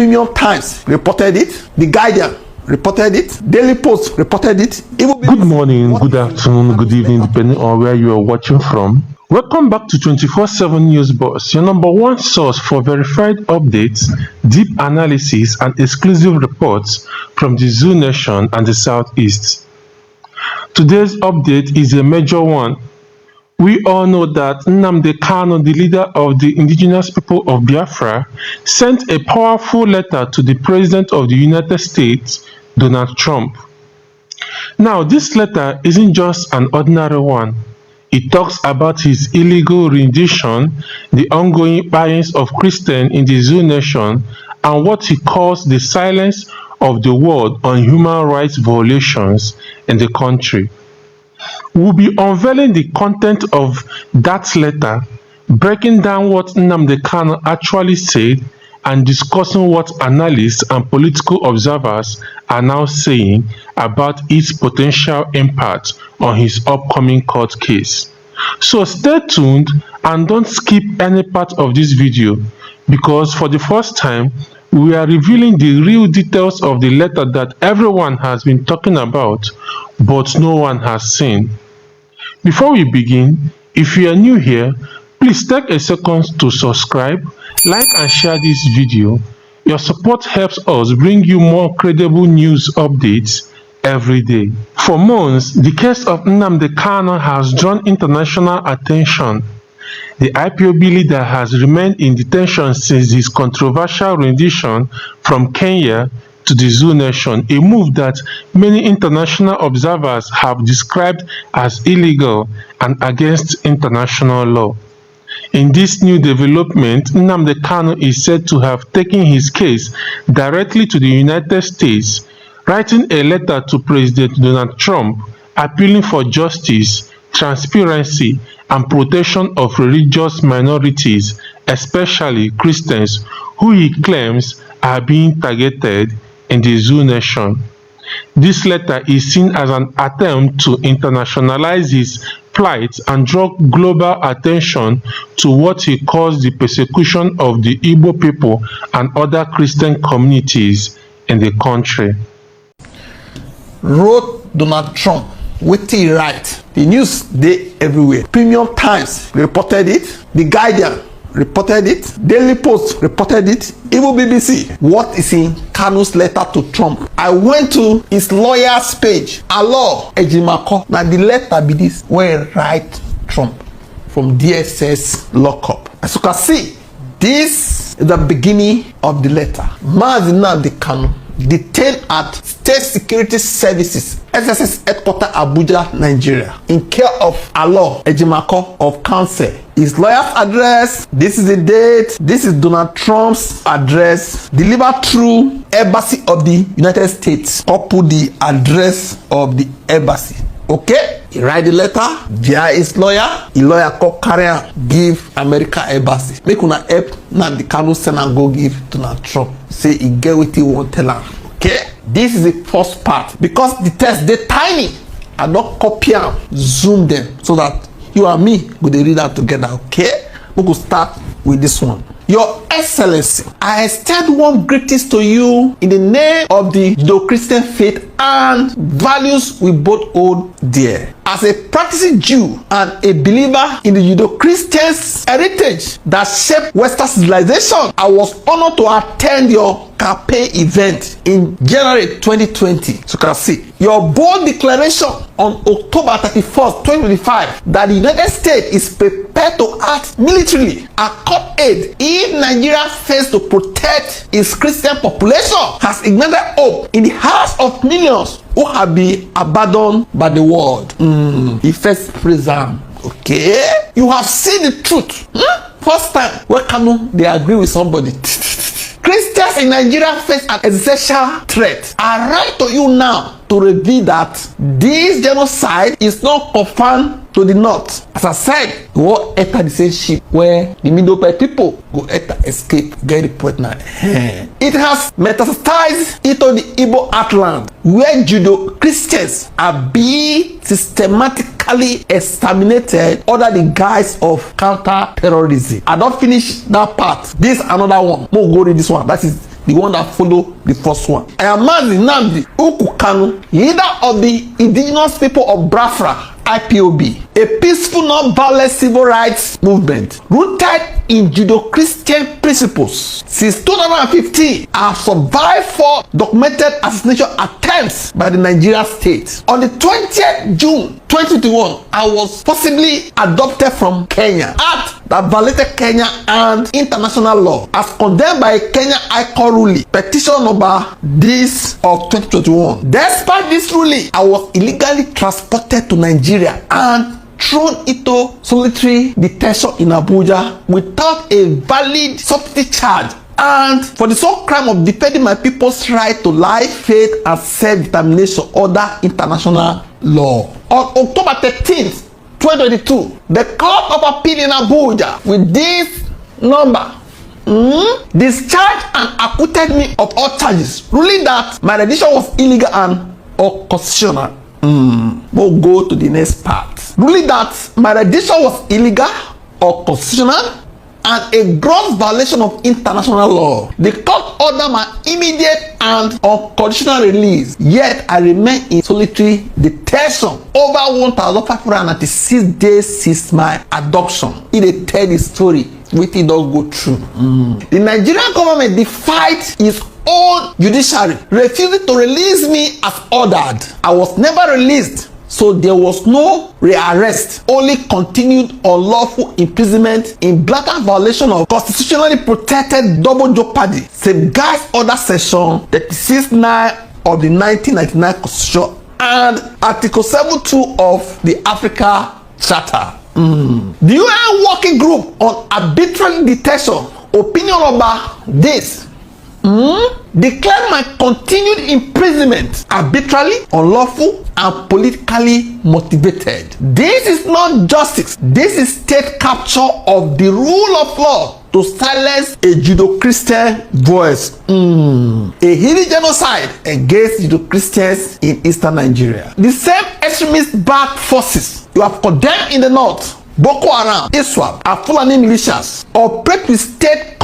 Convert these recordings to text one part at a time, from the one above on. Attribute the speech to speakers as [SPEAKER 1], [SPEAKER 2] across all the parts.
[SPEAKER 1] Premium Times reported it. The Guardian reported it. Daily Post reported it.
[SPEAKER 2] Good morning, good afternoon, good evening, depending on where you are watching from. Welcome back to 24/7 News Boss, your number one source for verified updates, deep analysis, and exclusive reports from the Zoo Nation and the Southeast. Today's update is a major one. We all know that Nnamdi, the leader of the indigenous people of Biafra, sent a powerful letter to the President of the United States, Donald Trump. Now, this letter isn't just an ordinary one. It talks about his illegal rendition, the ongoing bias of Christians in the Zoo Nation, and what he calls the silence of the world on human rights violations in the country. We'll be unveiling the content of that letter, breaking down what Nnamdi actually said, and discussing what analysts and political observers are now saying about its potential impact on his upcoming court case. So stay tuned and don't skip any part of this video, because for the first time, we are revealing the real details of the letter that everyone has been talking about, but no one has seen. Before we begin, if you are new here, please take a second to subscribe, like and share this video. Your support helps us bring you more credible news updates every day. For months, the case of Nnamdi has drawn international attention. The IPOB leader has remained in detention since his controversial rendition from Kenya to the Zoo Nation, a move that many international observers have described as illegal and against international law. In this new development, Nnamdi is said to have taken his case directly to the United States, writing a letter to President Donald Trump appealing for justice, transparency, and protection of religious minorities, especially Christians, who he claims are being targeted in the Zoo Nation. This letter is seen as an attempt to internationalize his plight and draw global attention to what he calls the persecution of the Igbo people and other Christian communities in the country.
[SPEAKER 1] Wrote Donald Trump, wetin he write? The news dey everywhere. Premium Times reported it. The Guardian reported it. Daily Post reported it. Even BBC. What is in Kanu'S letter to Trump? I went to his lawyer's page. Alo Ejimako. Now the letter be this, where he write Trump from DSS lockup. As you can see, this is the beginning of the letter. Nnamdi Kanu, detained at State Security Services, SSS headquarters Abuja, Nigeria, in care of Alo Ejimako of Counsel. His lawyer's address, this is the date, this is Donald Trump's address, delivered through Embassy of the United States, or put the address of the embassy. Okay, he write the letter via his lawyer. His lawyer call carrier give America embassy. Make una help Nnamdi Kanu send and go give Donald Trump. Say he get what he want tell am. Okay, this is the first part, because the text dey tiny. I don't copy am, zoom them so that you and me go dey read out together. Okay, we go start with this one. Your Excellency, I extend warm greetings to you in the name of the Judeo-Christian faith and values we both hold dear. As a practicing Jew and a believer in the Judeo-Christian heritage that shaped Western civilization, I was honored to attend your campaign event in January 2020. So you can see your bold declaration on October 31st, 2025 that the United States is prepared to act militarily and cut aid if Nigeria fails to protect its Christian population has ignited hope in the hearts of millions who have been abandoned by the world. He first praise am. Okay, you have seen the truth. First time where Kanu they agree with somebody. Christians in Nigeria face an existential threat. I write to you now to reveal that this genocide is not confined to the north. As I said, we will enter the same ship where the Middle Belt people go enter, escape, get the point now. It has metastasized into the Igbo heartland, where Judeo-Christians are being systematically exterminated under the guise of counter-terrorism. I don't finish that part. This another one. We'll go read this one. That is the one that followed the first one. I am Nnamdi Kanu, leader of the indigenous people of Biafra, IPOB, a peaceful, non-violent civil rights movement rooted in Judeo-Christian principles. Since 2015, I have survived 4 documented assassination attempts by the Nigerian state. On the 20th June 2021, I was forcibly adopted from Kenya, act that violated Kenya and international law as condemned by Kenya High Court ruling, petition number this of 2021. Despite this ruling, I was illegally transported to Nigeria and thrown into solitary detention in Abuja without a valid substitute charge, and for the sole crime of defending my people's right to life, faith, and self-determination under international law. On October 13th, 2022, the Court of Appeal in Abuja with this number discharged and acquitted me of all charges, ruling that my rendition was illegal and unconstitutional. We'll go to the next part. Ruling that my rendition was illegal or constitutional and a gross violation of international law. The court ordered my immediate and unconditional release, yet I remain in solitary detention over 1,596 days since my adoption. It tell the story which it does go through. The Nigerian government defied its own judiciary, refusing to release me as ordered. I was never released, so there was no rearrest, only continued unlawful imprisonment in blatant violation of constitutionally protected double jeopardy, safeguards order section 36(9) of the 1999 Constitution and Article 7(2) of the Africa Charter. The UN Working Group on Arbitrary Detention, opinion about this, declared my continued imprisonment arbitrarily, unlawful, and politically motivated. This is not justice. This is state capture of the rule of law to silence a Judeo-Christian voice. A hidden genocide against Judeo-Christians in eastern Nigeria. The same extremist-backed forces you have condemned in the north, Boko Haram, ISWAP, and Fulani militias, operate with state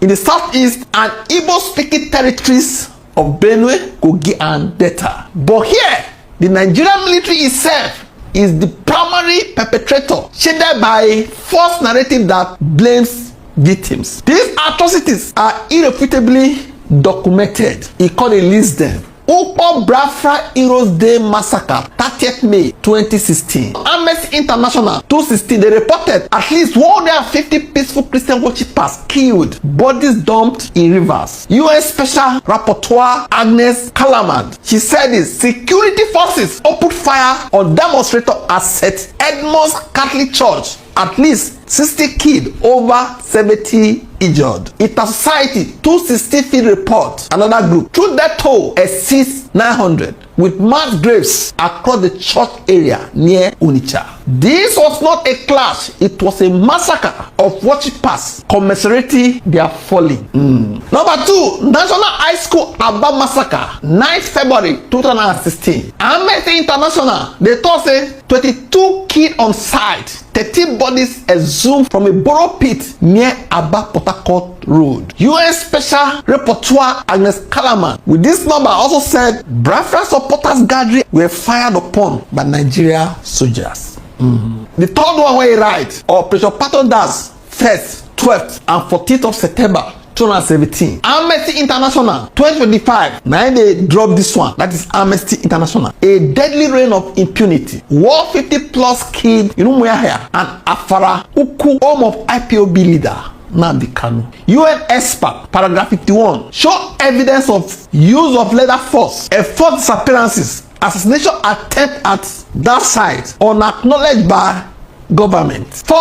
[SPEAKER 1] in the southeast and Igbo-speaking territories of Benue, Kogi, and Delta. But here, the Nigerian military itself is the primary perpetrator, shaded by false narrative that blames victims. These atrocities are irrefutably documented. He called a list them. Ukpo Biafra Heroes Day Massacre, 30th May 2016. Amnesty International 2016, they reported at least 150 peaceful Christian worshippers killed, bodies dumped in rivers. UN Special Rapporteur Agnes Callamard, she said this: security forces opened fire on demonstrators at St. Edmund's Catholic Church. At least 60 killed, over 70 injured. Ita Society 260 field report, another group, true death toll exceeds 900 with mass graves across the church area near Onitsha. This was not a clash, it was a massacre of worshippers commiserating their falling. Number 2, National High School Aba Massacre, 9th February 2016. Amnesty International, they thought say 22 killed on site, 13 bodies exhumed from a borough pit near Aba Port Harcourt Road. UN Special Rapporteur Agnes Callamard with this number also said Biafra supporters gathering were fired upon by Nigeria soldiers. The third one where he write, Operation Patondas, 1st, 12th, and 14th of September 2017. Amnesty International 2025. Now they drop this one. That is Amnesty International. A deadly reign of impunity. 150 plus killed in Umuahia and Afara Uku, home of IPOB leader Nnamdi Kanu. UN expert, paragraph 51, show evidence of use of lethal force, enforced disappearances, assassination attempt at that site unacknowledged by government. 4.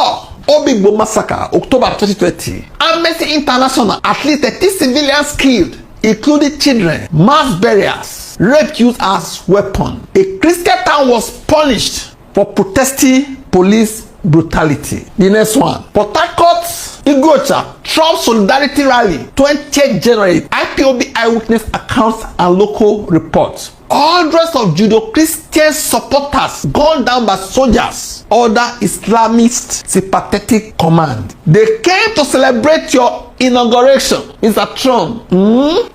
[SPEAKER 1] Obigbo Massacre, October 2020. Amnesty International, at least 30 civilians killed, including children, mass burials, rape used as weapon. A Christian town was punished for protesting police brutality. The next one, Port Harcourt Igocha, Trump Solidarity Rally, 20th January, IPOB eyewitness accounts and local reports. Hundreds of Judeo-Christian supporters gunned down by soldiers under Islamist sympathetic command. They came to celebrate your inauguration, Mr. Trump.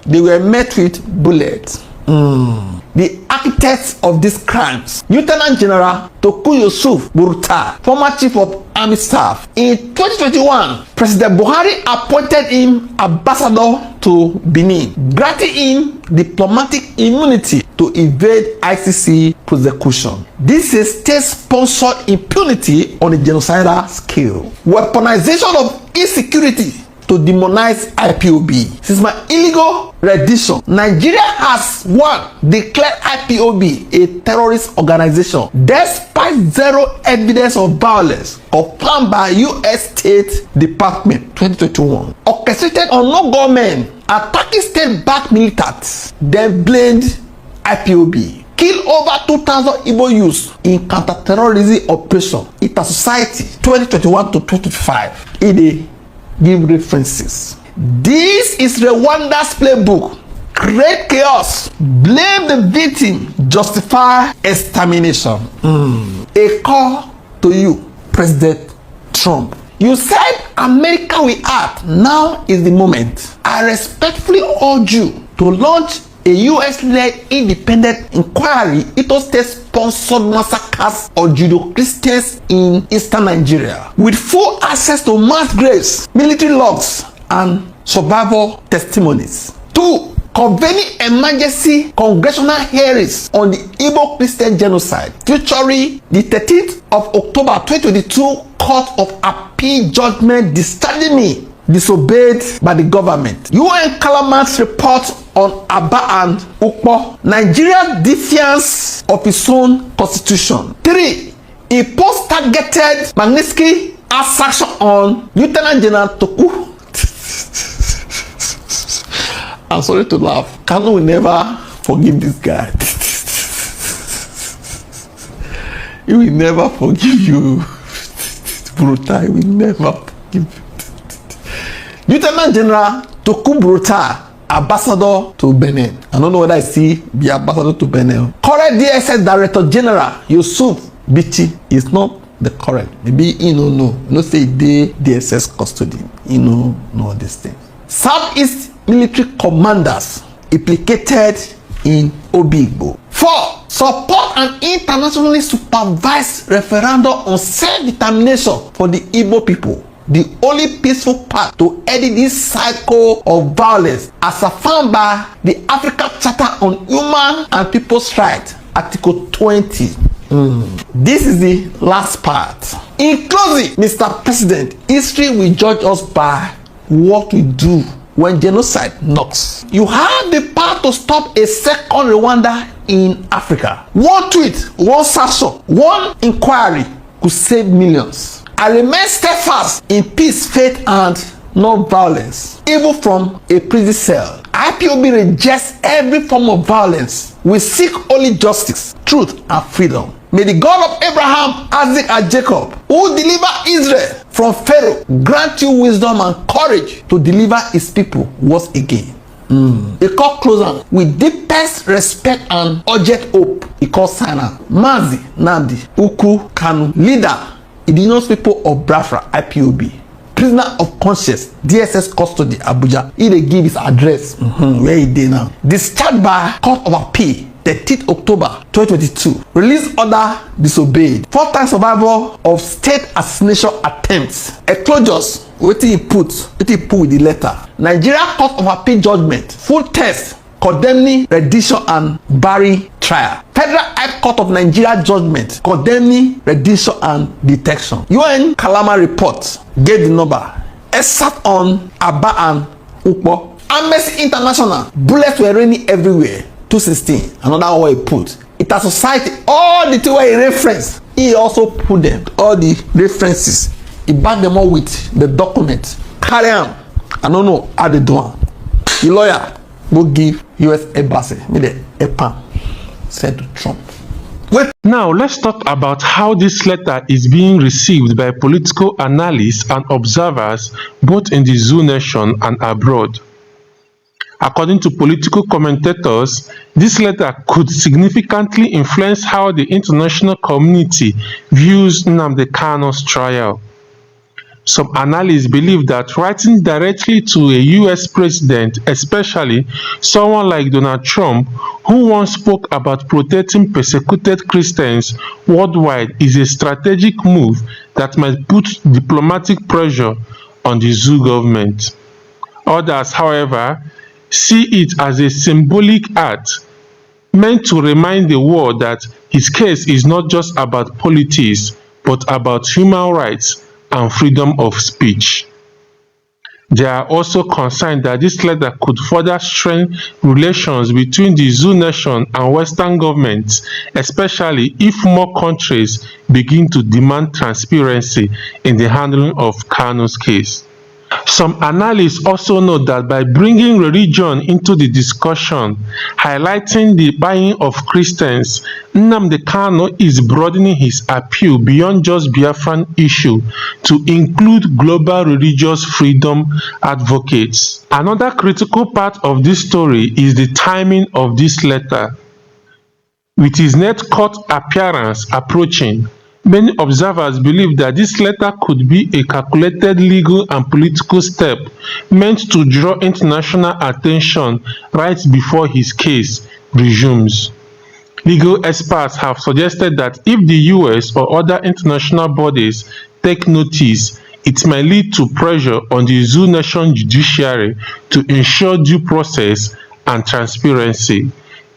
[SPEAKER 1] They were met with bullets. The architects of these crimes, Lieutenant General Toku Yusuf Burta, former Chief of Army Staff. In 2021, President Buhari appointed him ambassador to Benin, granting him diplomatic immunity to evade ICC prosecution. This is state-sponsored impunity on a genocidal scale. Weaponization of insecurity to demonize IPOB. Since my illegal rendition, Nigeria has declared IPOB a terrorist organization despite zero evidence of violence confirmed by U.S. State Department 2021. Orchestrated unknown government attacking state-backed militants, then blamed IPOB. Kill over 2,000 Igbo youths in counter-terrorism operation Ita Society 2021 to 2025. Give references. This is Rwanda's playbook. Create chaos, blame the victim, justify extermination. A call to you, President Trump. You said America will act. Now is the moment. I respectfully urge you to launch a US-led independent inquiry into state-sponsored massacres of Judeo-Christians in eastern Nigeria, with full access to mass graves, military logs, and survivor testimonies. 2. Convening emergency congressional hearings on the Igbo Christian genocide, featuring the 13th of October 2022 Court of Appeal judgment discharging me disobeyed by the government. UN Calaman's report on Aba and Ukpo, Nigeria's defiance of its own constitution. 3. A post-targeted Magnitsky assertion on Lieutenant General Toku. I'm sorry to laugh. Kanu will never forgive this guy. He will never forgive you. Brutal, he will never forgive you. Lieutenant General Toku Bruta, ambassador to Benin. I don't know whether I see the ambassador to Benin. Current DSS Director General Yusuf Bichi is not the correct. Maybe he no say they DSS custody. He no this thing. Southeast military commanders implicated in Obigbo. 4. Support an internationally supervised referendum on self-determination for the Igbo people. The only peaceful path to ending this cycle of violence as affirmed by the African Charter on Human and People's Rights, Article 20. This is the last part. In closing, Mr. President, history will judge us by what we do when genocide knocks. You have the power to stop a second Rwanda in Africa. One tweet, one sanction, one inquiry could save millions. I remain steadfast in peace, faith, and non-violence, even from a prison cell. IPOB rejects every form of violence. We seek only justice, truth, and freedom. May the God of Abraham, Isaac, and Jacob, who delivered Israel from Pharaoh, grant you wisdom and courage to deliver his people once again. He called closer with deepest respect and urgent hope. He called Sana, Mazi, Nnamdi, Uku, Kanu, leader, indigenous people of Biafra, IPOB, prisoner of conscience, DSS custody, Abuja. He dey give his address. Where he dey now? Discharged by Court of Appeal, 13th October 2022. Release order disobeyed. 4-time survivor of state assassination attempts. Enclosures, wetin he put with the letter. Nigeria Court of Appeal judgment, full text, condemning rendition and Barry trial. Federal High Court of Nigeria judgment, condemning rendition and detection. UN Kalama report gave the number. Except on Aba and Ukpo. Amnesty International, bullets were raining everywhere. 216, another one he put. It has society, all the two he reference, he also put them, all the references. He backed them up with the document. Carry on. I don't know how they do it. The lawyer go give US embassy, me the EPAM, said to Trump. Wait.
[SPEAKER 2] Now, let's talk about how this letter is being received by political analysts and observers both in the Zoo Nation and abroad. According to political commentators, this letter could significantly influence how the international community views Nnamdi Kanu's trial. Some analysts believe that writing directly to a US president, especially someone like Donald Trump, who once spoke about protecting persecuted Christians worldwide, is a strategic move that might put diplomatic pressure on the Zoo government. Others, however, see it as a symbolic act meant to remind the world that his case is not just about politics but about human rights and freedom of speech. They are also concerned that this letter could further strain relations between the Zoo Nation and Western governments, especially if more countries begin to demand transparency in the handling of Kanu's case. Some analysts also note that by bringing religion into the discussion, highlighting the buying of Christians, Nnamdi Kanu is broadening his appeal beyond just Biafran issue to include global religious freedom advocates. Another critical part of this story is the timing of this letter. With his next court appearance approaching, many observers believe that this letter could be a calculated legal and political step meant to draw international attention right before his case resumes. Legal experts have suggested that if the US or other international bodies take notice, it might lead to pressure on the Zoo Nation judiciary to ensure due process and transparency.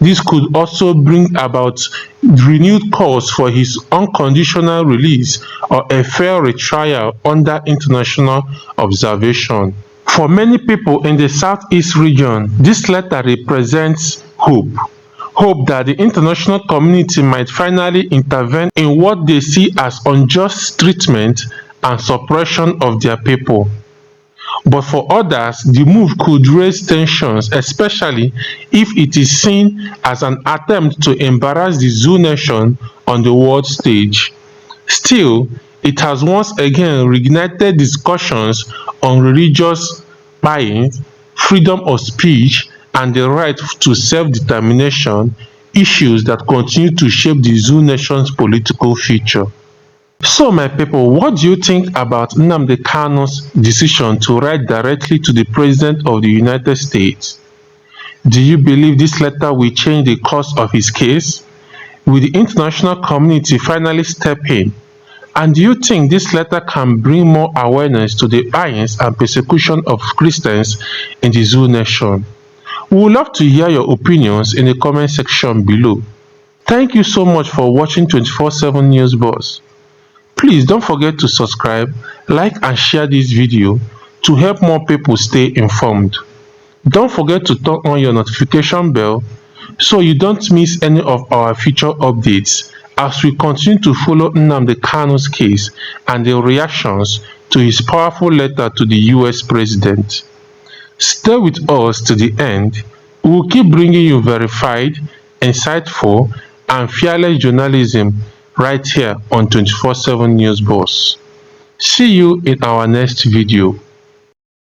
[SPEAKER 2] This could also bring about renewed calls for his unconditional release or a fair retrial under international observation. For many people in the Southeast region, this letter represents hope. Hope that the international community might finally intervene in what they see as unjust treatment and suppression of their people. But for others, the move could raise tensions, especially if it is seen as an attempt to embarrass the Zoo Nation on the world stage. Still, it has once again reignited discussions on religious buying, freedom of speech, and the right to self-determination, issues that continue to shape the Zoo Nation's political future. So my people, what do you think about Nnamdi Kanu's decision to write directly to the President of the United States? Do you believe this letter will change the course of his case? Will the international community finally step in? And do you think this letter can bring more awareness to the violence and persecution of Christians in the Zoo Nation? We would love to hear your opinions in the comment section below. Thank you so much for watching 24/7 News Boss. Please don't forget to subscribe, like and share this video to help more people stay informed. Don't forget to turn on your notification bell so you don't miss any of our future updates as we continue to follow Nnamdi Kanu's case and the reactions to his powerful letter to the US President. Stay with us to the end. We will keep bringing you verified, insightful, and fearless journalism right here on 24/7 News Boss. See you in our next video.